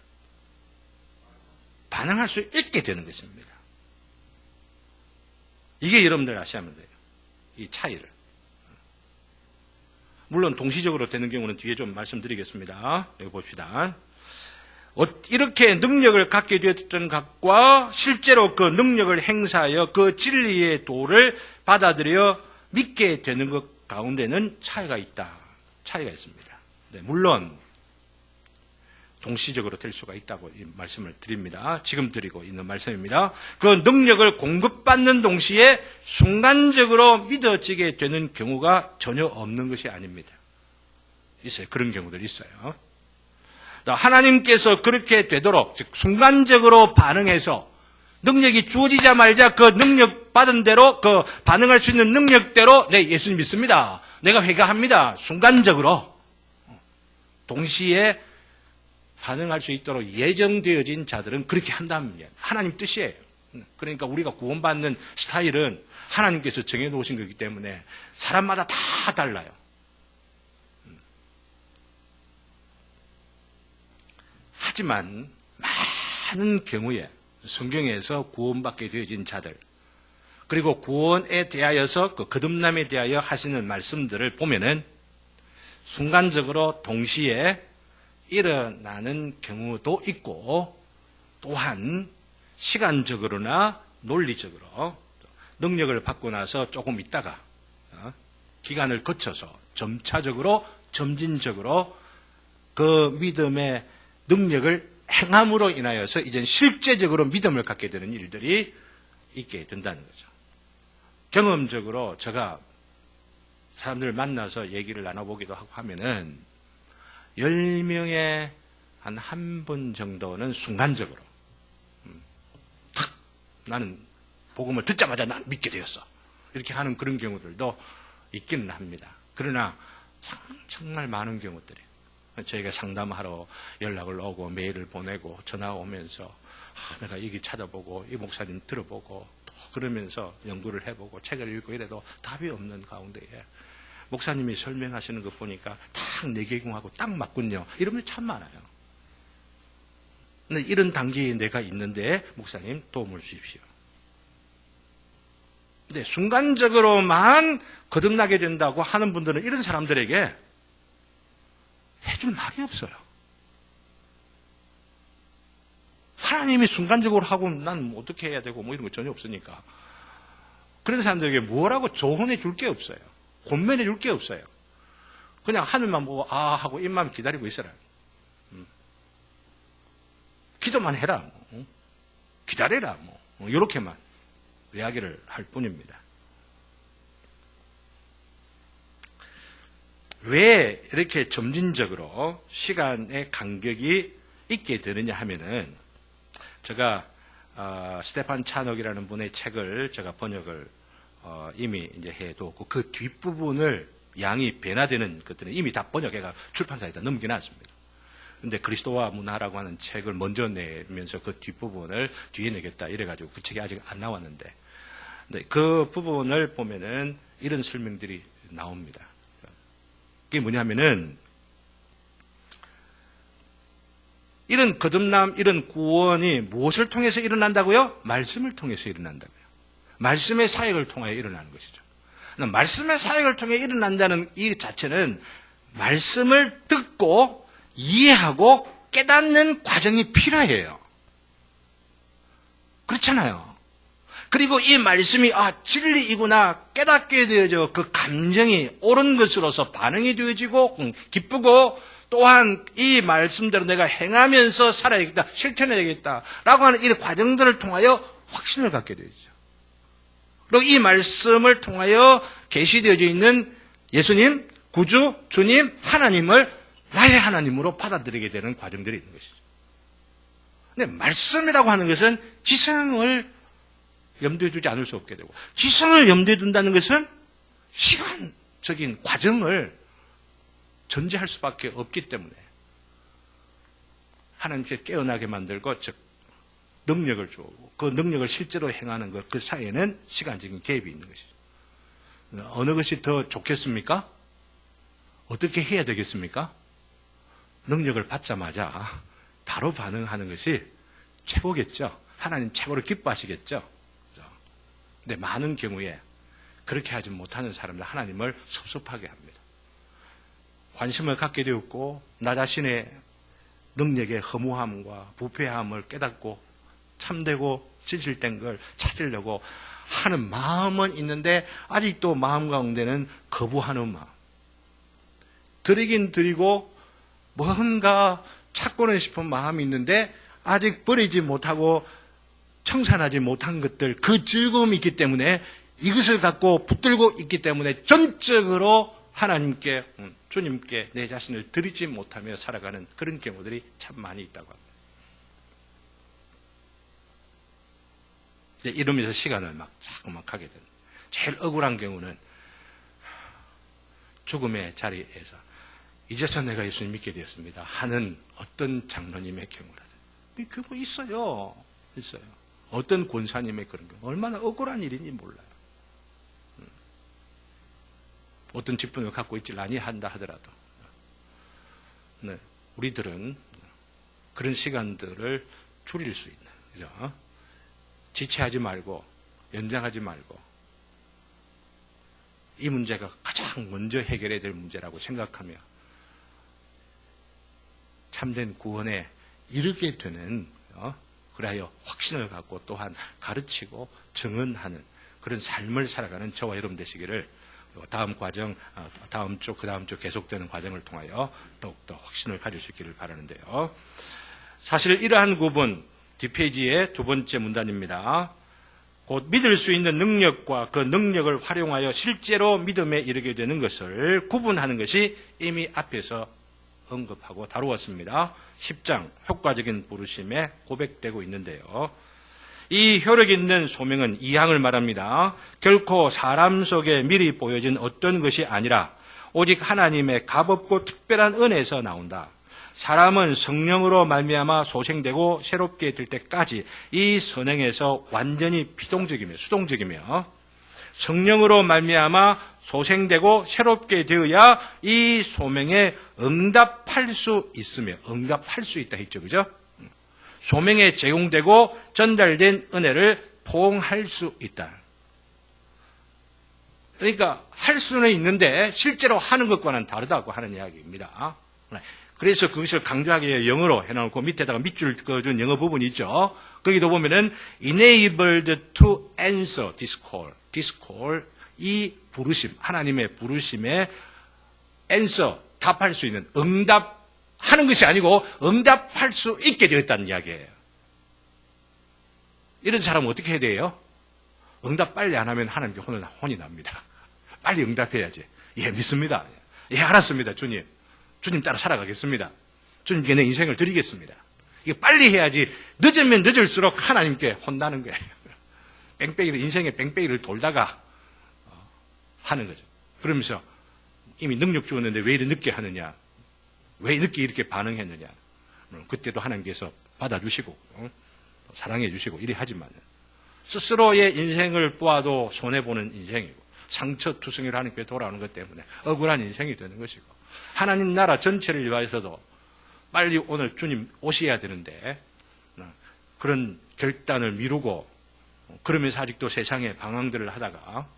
반응할 수 있게 되는 것입니다. 이게 여러분들 아셔야 합니다. 이 차이를. 물론 동시적으로 되는 경우는 뒤에 좀 말씀드리겠습니다. 여기 봅시다. 이렇게 능력을 갖게 되었던 것과 실제로 그 능력을 행사하여 그 진리의 도를 받아들여 믿게 되는 것 가운데는 차이가 있다. 차이가 있습니다. 네, 물론 동시적으로 될 수가 있다고 이 말씀을 드립니다. 지금 드리고 있는 말씀입니다. 그 능력을 공급받는 동시에 순간적으로 믿어지게 되는 경우가 전혀 없는 것이 아닙니다. 있어요. 그런 경우들 있어요. 하나님께서 그렇게 되도록 즉 순간적으로 반응해서 능력이 주어지자 말자 그 능력 받은 대로 그 반응할 수 있는 능력대로 네, 예수님 믿습니다. 내가 회개합니다. 순간적으로 동시에 반응할 수 있도록 예정되어진 자들은 그렇게 한다면 하나님 뜻이에요. 그러니까 우리가 구원받는 스타일은 하나님께서 정해놓으신 거기 때문에 사람마다 다 달라요. 하지만 많은 경우에 성경에서 구원받게 되어진 자들, 그리고 구원에 대하여서 그 거듭남에 대하여 하시는 말씀들을 보면은 순간적으로 동시에 일어나는 경우도 있고, 또한 시간적으로나 논리적으로 능력을 받고 나서 조금 있다가 기간을 거쳐서 점차적으로 점진적으로 그 믿음의 능력을 행함으로 인하여서 이제 실제적으로 믿음을 갖게 되는 일들이 있게 된다는 거죠. 경험적으로 제가 사람들을 만나서 얘기를 나눠보기도 하고 하면은 10명에 한 분 정도는 순간적으로 탁 나는 복음을 듣자마자 난 믿게 되었어, 이렇게 하는 그런 경우들도 있기는 합니다. 그러나 정말 많은 경우들이 저희가 상담하러 연락을 오고 메일을 보내고 전화 오면서 내가 여기 찾아보고 이 목사님 들어보고 또 그러면서 연구를 해보고 책을 읽고 이래도 답이 없는 가운데에 목사님이 설명하시는 거 보니까 딱 내계공하고 딱 맞군요, 이런 분이 참 많아요. 근데 이런 단계에 내가 있는데 목사님 도움을 주십시오. 근데 순간적으로만 거듭나게 된다고 하는 분들은 이런 사람들에게 해줄 말이 없어요. 하나님이 순간적으로 하고 난 어떻게 해야 되고 뭐 이런 거 전혀 없으니까. 그런 사람들에게 뭐라고 조언해 줄 게 없어요. 권면해 줄 게 없어요. 그냥 하늘만 보고 하고 입만 기다리고 있어라. 기도만 해라. 기다려라. 이렇게만 이야기를 할 뿐입니다. 왜 이렇게 점진적으로 시간의 간격이 있게 되느냐 하면은, 제가 스테판 차녹이라는 분의 책을 제가 번역을 이미 이제 해뒀고, 그 뒷부분을 양이 변화되는 것들은 이미 다 번역해가 출판사에다 넘겨놨습니다. 근데 그리스도와 문화라고 하는 책을 먼저 내면서 그 뒷부분을 뒤에 내겠다 이래가지고 그 책이 아직 안 나왔는데, 근데 그 부분을 보면은 이런 설명들이 나옵니다. 그게 뭐냐면은, 이런 거듭남, 이런 구원이 무엇을 통해서 일어난다고요? 말씀을 통해서 일어난다고요. 말씀의 사역을 통하여 일어나는 것이죠. 말씀의 사역을 통해 일어난다는 이 자체는 말씀을 듣고 이해하고 깨닫는 과정이 필요해요. 그렇잖아요. 그리고 이 말씀이 진리이구나 깨닫게 되어져 그 감정이 옳은 것으로서 반응이 되어지고 기쁘고, 또한 이 말씀대로 내가 행하면서 살아야겠다, 실천해야겠다 라고 하는 이 과정들을 통하여 확신을 갖게 되죠. 그리고 이 말씀을 통하여 계시되어져 있는 예수님, 구주, 주님, 하나님을 나의 하나님으로 받아들이게 되는 과정들이 있는 것이죠. 근데 말씀이라고 하는 것은 지성을 염두에 두지 않을 수 없게 되고, 지성을 염두에 둔다는 것은 시간적인 과정을 전제할 수밖에 없기 때문에 하나님께 깨어나게 만들고, 즉 능력을 주고 그 능력을 실제로 행하는 것, 그 사이에는 시간적인 갭이 있는 것이죠. 어느 것이 더 좋겠습니까? 어떻게 해야 되겠습니까? 능력을 받자마자 바로 반응하는 것이 최고겠죠. 하나님 최고로 기뻐하시겠죠. 근데 많은 경우에 그렇게 하지 못하는 사람들 하나님을 섭섭하게 합니다. 관심을 갖게 되었고 나 자신의 능력의 허무함과 부패함을 깨닫고 참되고 진실된 걸 찾으려고 하는 마음은 있는데, 아직도 마음 가운데는 거부하는 마음. 드리긴 드리고 뭔가 찾고는 싶은 마음이 있는데 아직 버리지 못하고 청산하지 못한 것들, 그 즐거움이 있기 때문에 이것을 갖고 붙들고 있기 때문에 전적으로 하나님께, 주님께 내 자신을 드리지 못하며 살아가는 그런 경우들이 참 많이 있다고 합니다. 이러면서 시간을 자꾸만 가게 되는, 제일 억울한 경우는 죽음의 자리에서 이제서 내가 예수님 믿게 되었습니다 하는 어떤 장로님의 경우라든지. 그 경우 있어요. 어떤 권사님의 그런 경우 얼마나 억울한 일인지 몰라요. 어떤 직분을 갖고 있질 아니한다 하더라도 네, 우리들은 그런 시간들을 줄일 수 있는, 그죠? 지체하지 말고 연장하지 말고 이 문제가 가장 먼저 해결해야 될 문제라고 생각하며 참된 구원에 이르게 되는 그리하여 확신을 갖고 또한 가르치고 증언하는 그런 삶을 살아가는 저와 여러분 되시기를 다음 과정, 다음 주, 그 다음 주 계속되는 과정을 통하여 더욱더 확신을 가질 수 있기를 바라는데요. 사실 이러한 구분, 뒷페이지의 두 번째 문단입니다. 곧 믿을 수 있는 능력과 그 능력을 활용하여 실제로 믿음에 이르게 되는 것을 구분하는 것이 이미 앞에서 언급하고 다루었습니다. 10장 효과적인 부르심에 고백되고 있는데요. 이 효력 있는 소명은 이항을 말합니다. 결코 사람 속에 미리 보여진 어떤 것이 아니라 오직 하나님의 값없고 특별한 은혜에서 나온다. 사람은 성령으로 말미암아 소생되고 새롭게 될 때까지 이 선행에서 완전히 비동적이며 수동적이며 성령으로 말미암아 소생되고 새롭게 되어야 이 소명에 응답할 수 있으며 응답할 수 있다 했죠. 그죠? 소명에 제공되고 전달된 은혜를 포옹할 수 있다. 그러니까 할 수는 있는데 실제로 하는 것과는 다르다고 하는 이야기입니다. 그래서 그것을 강조하게 영어로 해놓고 밑에다가 밑줄 그어준 영어 부분이 있죠. 거기도 보면은 enabled to answer this call. This call, 이 부르심, 하나님의 부르심에 answer, 답할 수 있는, 응답하는 것이 아니고 응답할 수 있게 되었다는 이야기예요. 이런 사람은 어떻게 해야 돼요? 응답 빨리 안 하면 하나님께 혼이 납니다. 빨리 응답해야지. 예, 믿습니다. 예, 알았습니다, 주님. 주님 따라 살아가겠습니다. 주님께 내 인생을 드리겠습니다. 이게 빨리 해야지 늦으면 늦을수록 하나님께 혼나는 거예요. 뺑뺑이를, 인생의 뺑뺑이를 돌다가 하는 거죠. 그러면서 이미 능력 주었는데 왜 이렇게 늦게 하느냐? 왜 늦게 이렇게 반응했느냐? 그때도 하나님께서 받아주시고 사랑해 주시고 이래 하지만 스스로의 인생을 보아도 손해보는 인생이고 상처투성이를 하나님께 돌아오는 것 때문에 억울한 인생이 되는 것이고 하나님 나라 전체를 위하여서도 빨리 오늘 주님 오셔야 되는데 그런 결단을 미루고 그러면서 아직도 세상에 방황들을 하다가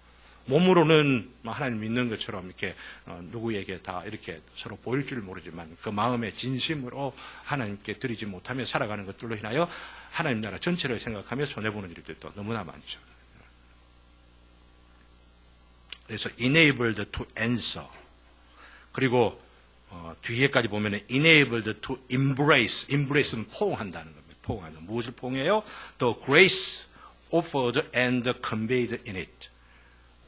몸으로는 하나님 믿는 것처럼 이렇게 누구에게 다 이렇게 서로 보일 줄 모르지만 그 마음의 진심으로 하나님께 드리지 못하며 살아가는 것들로 인하여 하나님 나라 전체를 생각하며 손해보는 일들도 너무나 많죠. 그래서 enabled to answer 그리고 뒤에까지 보면 enabled to embrace는 포옹한다는 겁니다. 포옹한다. 무엇을 포옹해요? The grace offered and conveyed in it.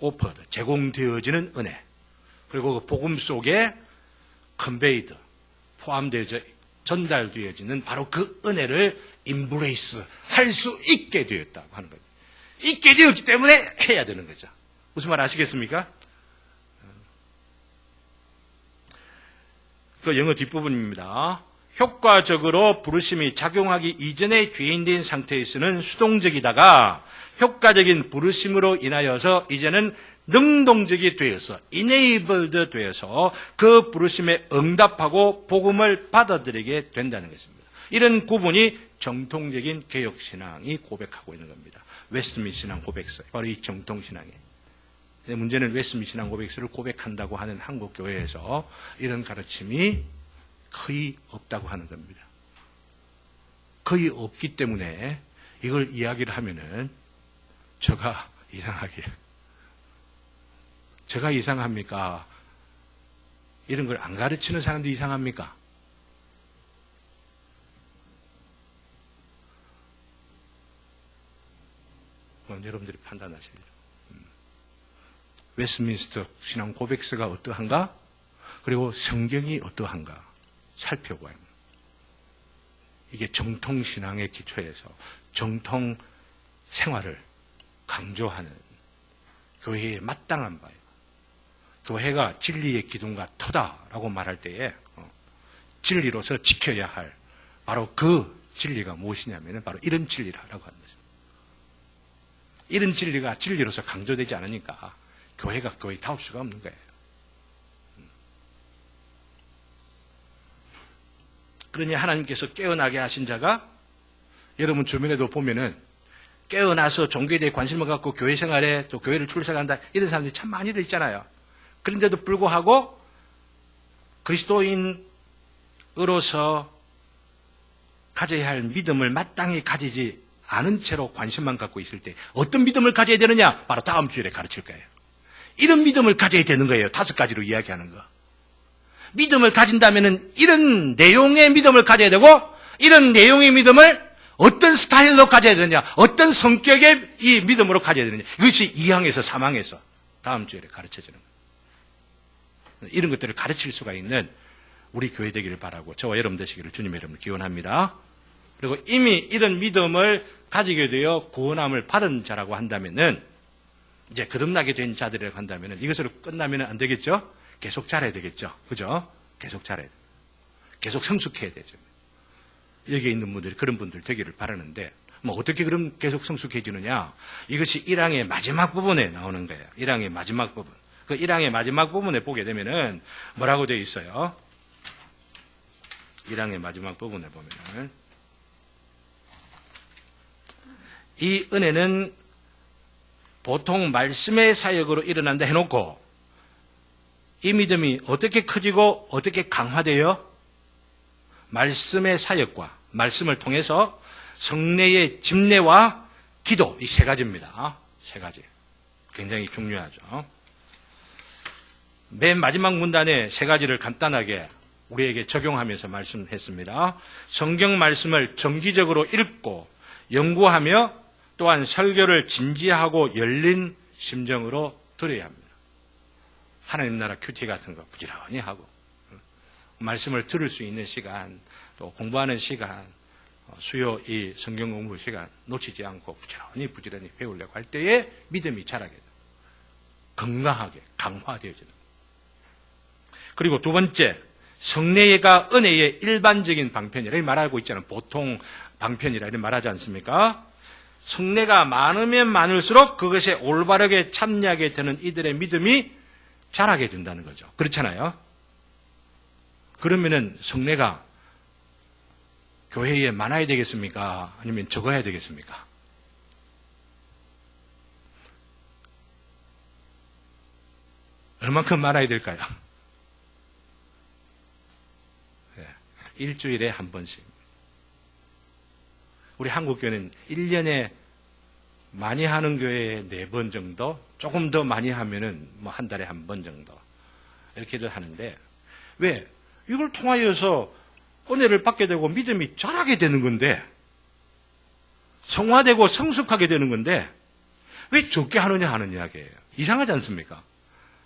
offered, 제공되어지는 은혜. 그리고 그 복음 속에 conveyed, 포함되어져 전달되어지는 바로 그 은혜를 embrace, 할 수 있게 되었다고 하는 거예요. 있게 되었기 때문에 해야 되는 거죠. 무슨 말 아시겠습니까? 그 영어 뒷부분입니다. 효과적으로 부르심이 작용하기 이전에 죄인된 상태에서는 수동적이다가 효과적인 부르심으로 인하여서 이제는 능동적이 되어서 enabled 되어서 그 부르심에 응답하고 복음을 받아들이게 된다는 것입니다. 이런 구분이 정통적인 개혁신앙이 고백하고 있는 겁니다. 웨스트민스터 신앙 고백서, 바로 이 정통신앙이에요. 문제는 웨스트민스터 신앙 고백서를 고백한다고 하는 한국 교회에서 이런 가르침이 거의 없다고 하는 겁니다. 거의 없기 때문에 이걸 이야기를 하면은 제가 이상합니까? 이런 걸 안 가르치는 사람도 이상합니까? 여러분들이 판단하십니다. 웨스트민스터 신앙 고백서가 어떠한가? 그리고 성경이 어떠한가? 살펴봐야 합니다. 이게 정통신앙의 기초에서 정통 생활을 강조하는 교회의 마땅한 바예요. 교회가 진리의 기둥과 터다라고 말할 때에 진리로서 지켜야 할 바로 그 진리가 무엇이냐면 바로 이런 진리라고 하는 것입니다. 이런 진리가 진리로서 강조되지 않으니까 교회가 교회다울 수가 없는 거예요. 그러니 하나님께서 깨어나게 하신 자가 여러분 주변에도 보면은 깨어나서 종교에 대해 관심을 갖고 교회 생활에 또 교회를 출석한다 이런 사람들이 참 많이들 있잖아요. 그런데도 불구하고 그리스도인으로서 가져야 할 믿음을 마땅히 가지지 않은 채로 관심만 갖고 있을 때 어떤 믿음을 가져야 되느냐? 바로 다음 주일에 가르칠 거예요. 이런 믿음을 가져야 되는 거예요. 5가지로 이야기하는 거. 믿음을 가진다면은 이런 내용의 믿음을 가져야 되고 이런 내용의 믿음을 어떤 스타일로 가져야 되느냐, 어떤 성격의 이 믿음으로 가져야 되느냐. 이것이 2항에서 3항에서 다음 주에 가르쳐지는 거예요. 이런 것들을 가르칠 수가 있는 우리 교회 되기를 바라고 저와 여러분 되시기를 주님의 이름으로 기원합니다. 그리고 이미 이런 믿음을 가지게 되어 구원함을 받은 자라고 한다면은 이제 거듭나게 된 자들이라고 한다면은 이것으로 끝나면 안 되겠죠? 계속 잘해야 되겠죠? 그죠? 계속 잘해야 돼요. 계속 성숙해야 되죠. 여기에 있는 분들이 그런 분들 되기를 바라는데 뭐 어떻게 그럼 계속 성숙해지느냐? 이것이 1항의 마지막 부분에 나오는 거예요. 1항의 마지막 부분. 그 1항의 마지막 부분에 보게 되면은 뭐라고 되어 있어요? 1항의 마지막 부분에 보면은 이 은혜는 보통 말씀의 사역으로 일어난다 해놓고 이 믿음이 어떻게 커지고 어떻게 강화되어 말씀의 사역과 말씀을 통해서 성례의 집례와 기도 이 3가지입니다. 3가지. 굉장히 중요하죠. 맨 마지막 문단에 3가지를 간단하게 우리에게 적용하면서 말씀했습니다. 성경 말씀을 정기적으로 읽고 연구하며 또한 설교를 진지하고 열린 심정으로 들어야 합니다. 하나님 나라 큐티 같은 거 부지런히 하고 말씀을 들을 수 있는 시간, 또 공부하는 시간, 수요 이 성경 공부 시간 놓치지 않고 부지런히 배우려고 할 때에 믿음이 자라게 돼요. 건강하게 강화되어지는 거예요. 그리고 2번째, 성례가 은혜의 일반적인 방편이라 말하고 있잖아요. 보통 방편이라 이렇게 말하지 않습니까? 성례가 많으면 많을수록 그것에 올바르게 참여하게 되는 이들의 믿음이 자라게 된다는 거죠. 그렇잖아요. 그러면은 성례가 교회에 많아야 되겠습니까? 아니면 적어야 되겠습니까? 얼만큼 많아야 될까요? 네. 일주일에 한 번씩. 우리 한국교회는 1년에 많이 하는 교회에 4번 정도, 조금 더 많이 하면은 뭐 한 달에 한 번 정도 이렇게들 하는데 왜? 이걸 통하여서 은혜를 받게 되고 믿음이 자라게 되는 건데 성화되고 성숙하게 되는 건데 왜 적게 하느냐 하는 이야기예요. 이상하지 않습니까?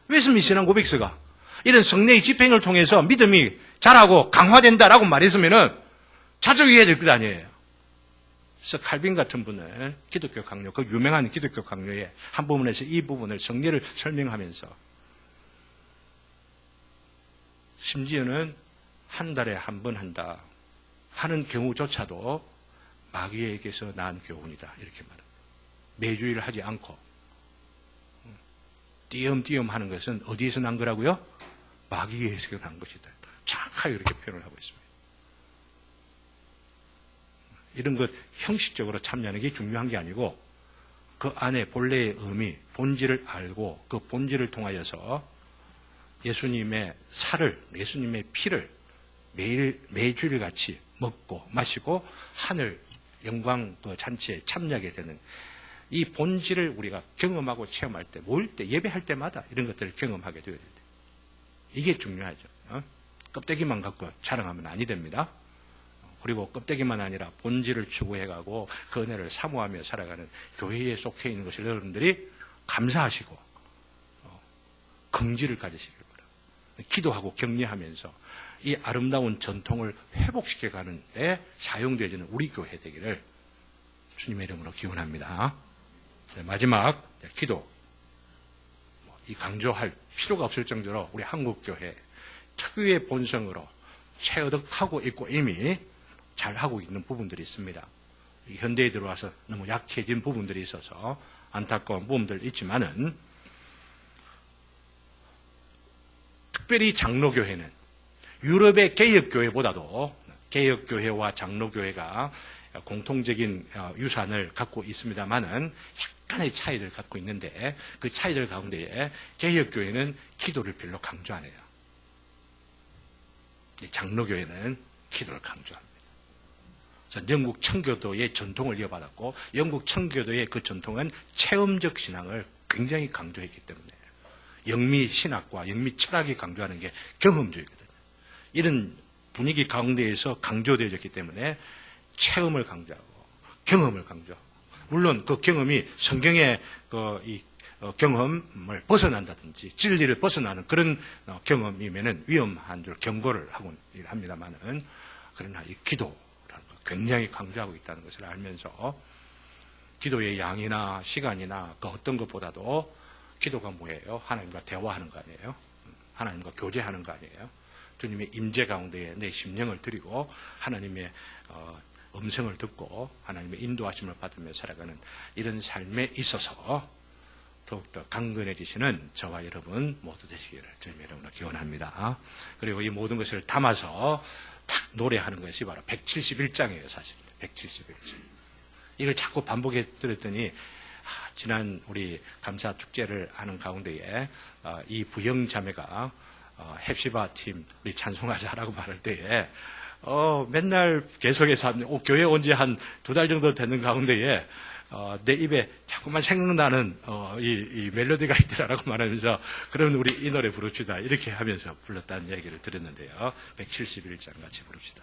왜 미신앙 고백서가 이런 성례의 집행을 통해서 믿음이 자라고 강화된다라고 말했으면은 자주 해야 될 것 아니에요. 그래서 칼빈 같은 분은 기독교 강요, 그 유명한 기독교 강요의 한 부분에서 이 부분을 성례를 설명하면서 심지어는 한 달에 한 번 한다 하는 경우조차도 마귀에게서 난 교훈이다 이렇게 말합니다. 매주일 하지 않고 띄엄띄엄 하는 것은 어디에서 난 거라고요? 마귀에서 난 것이다. 정확하게 이렇게 표현을 하고 있습니다. 이런 것 형식적으로 참여하는 게 중요한 게 아니고 그 안에 본래의 의미, 본질을 알고 그 본질을 통하여서 예수님의 살을, 예수님의 피를 매주일 같이 먹고 마시고 하늘 영광 그 잔치에 참여하게 되는 이 본질을 우리가 경험하고 체험할 때, 모일 때, 예배할 때마다 이런 것들을 경험하게 되어야 됩니다. 이게 중요하죠. 껍데기만 갖고 자랑하면 아니 됩니다. 그리고 껍데기만 아니라 본질을 추구해가고 그 은혜를 사모하며 살아가는 교회에 속해 있는 것을 여러분들이 감사하시고 긍지를 가지시길 바랍니다. 기도하고 격려하면서 이 아름다운 전통을 회복시켜가는 데 사용되어지는 우리 교회 되기를 주님의 이름으로 기원합니다. 마지막 기도. 이 강조할 필요가 없을 정도로 우리 한국교회 특유의 본성으로 체어득하고 있고 이미 잘하고 있는 부분들이 있습니다. 현대에 들어와서 너무 약해진 부분들이 있어서 안타까운 부분들 있지만은 특별히 장로교회는 유럽의 개혁교회보다도 개혁교회와 장로교회가 공통적인 유산을 갖고 있습니다만은 약간의 차이를 갖고 있는데 그 차이들 가운데에 개혁교회는 기도를 별로 강조 안 해요. 장로교회는 기도를 강조합니다. 영국 청교도의 전통을 이어받았고 영국 청교도의 그 전통은 체험적 신앙을 굉장히 강조했기 때문에 영미 신학과 영미 철학이 강조하는 게 경험주의거든요. 이런 분위기 가운데에서 강조되어졌기 때문에 체험을 강조하고 경험을 강조하고 물론 그 경험이 성경의 경험을 벗어난다든지 진리를 벗어나는 그런 경험이면은 위험한 줄 경고를 하고 합니다만은 그러나 이 기도라는 걸 굉장히 강조하고 있다는 것을 알면서 기도의 양이나 시간이나 그 어떤 것보다도 기도가 뭐예요? 하나님과 대화하는 거 아니에요? 하나님과 교제하는 거 아니에요? 주님의 임재 가운데에 내 심령을 드리고 하나님의 음성을 듣고 하나님의 인도하심을 받으며 살아가는 이런 삶에 있어서 더욱더 강건해지시는 저와 여러분 모두 되시기를 주님 이름으로 기원합니다. 그리고 이 모든 것을 담아서 탁 노래하는 것이 바로 171장이에요. 사실 171장. 이걸 자꾸 반복해 들었더니 지난 우리 감사 축제를 하는 가운데에 이 부영 자매가 헵시바 팀 우리 찬송하자라고 말할 때에 맨날 계속해서 교회 온 지 한 2달 정도 되는 가운데에 내 입에 자꾸만 생각나는 이 멜로디가 있더라라고 말하면서 그러면 우리 이 노래 부릅시다 이렇게 하면서 불렀다는 얘기를 들었는데요. 171장 같이 부릅시다.